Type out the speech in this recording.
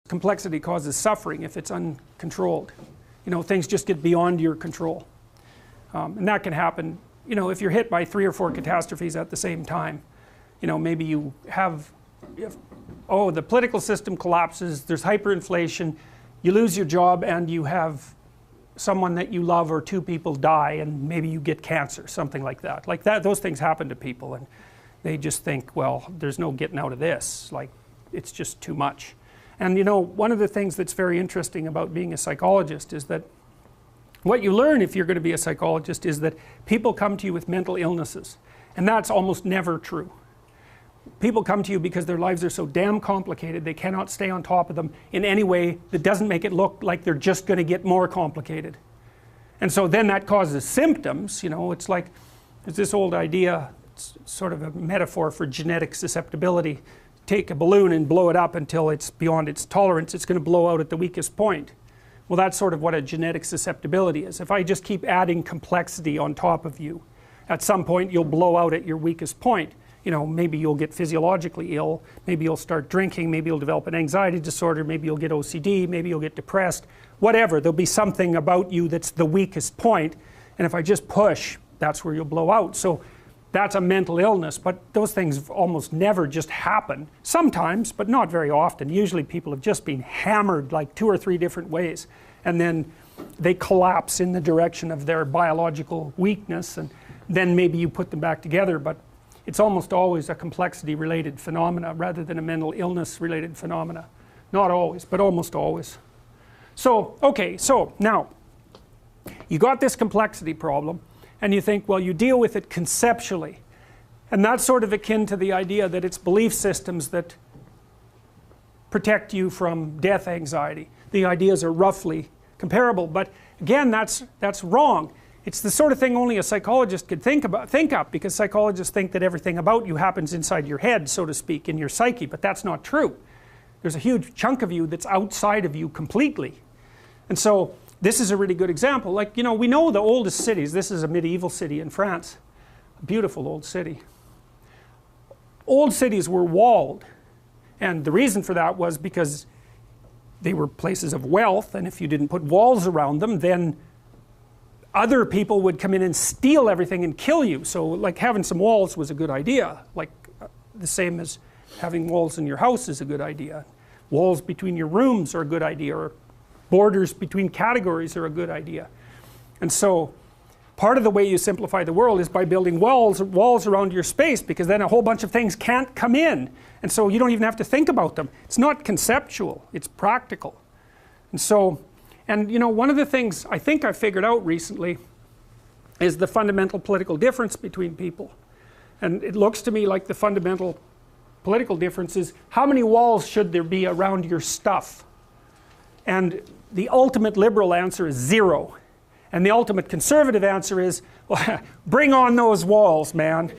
Complexity causes suffering if it's uncontrolled. You know, things just get beyond your control. And that can happen, you know, if you're hit by 3 or 4 catastrophes at the same time. You know, maybe you have, oh, the political system collapses, there's hyperinflation, you lose your job, and you have someone that you love or 2 people die, and maybe you get cancer, something like that. Like that, those things happen to people, and they just think, well, there's no getting out of this. Like, it's just too much. And you know, one of the things that's very interesting about being a psychologist is that what you learn if you're going to be a psychologist is that people come to you with mental illnesses, and that's almost never true. People come to you because their lives are so damn complicated they cannot stay on top of them in any way that doesn't make it look like they're just going to get more complicated. And so then that causes symptoms. You know, it's like there's this old idea, it's sort of a metaphor for genetic susceptibility. Take a balloon and blow it up until it's beyond its tolerance, it's going to blow out at the weakest point. Well, that's sort of what a genetic susceptibility is. If I just keep adding complexity on top of you, at some point you'll blow out at your weakest point. You know, maybe you'll get physiologically ill, maybe you'll start drinking, maybe you'll develop an anxiety disorder, maybe you'll get OCD, maybe you'll get depressed, whatever. There'll be something about you that's the weakest point, and if I just push, that's where you'll blow out. So that's a mental illness, but those things almost never just happen. Sometimes, but not very often. Usually people have just been hammered like 2 or 3 different ways, and then they collapse in the direction of their biological weakness, and then maybe you put them back together, but it's almost always a complexity related phenomena rather than a mental illness related phenomena. Not always, but almost always. So, okay, so now you got this complexity problem, and you think, well, you deal with it conceptually, and that's sort of akin to the idea that it's belief systems that protect you from death anxiety. The ideas are roughly comparable, but again, that's wrong. It's the sort of thing only a psychologist could think up, because psychologists think that everything about you happens inside your head, so to speak, in your psyche, but that's not true. There's a huge chunk of you that's outside of you completely. And so this is a really good example. Like, you know, we know the oldest cities. This is a medieval city in France, a beautiful old city. Old cities were walled, and the reason for that was because they were places of wealth, and if you didn't put walls around them, then other people would come in and steal everything and kill you. So like having some walls was a good idea, like the same as having walls in your house is a good idea. Walls between your rooms are a good idea, or borders between categories are a good idea. And so part of the way you simplify the world is by building walls around your space, because then a whole bunch of things can't come in, and so you don't even have to think about them. It's not conceptual, it's practical. And so, and you know, one of the things I think I figured out recently is the fundamental political difference between people. And it looks to me like the fundamental political difference is how many walls should there be around your stuff? And the ultimate liberal answer is 0. And the ultimate conservative answer is, well, bring on those walls, man.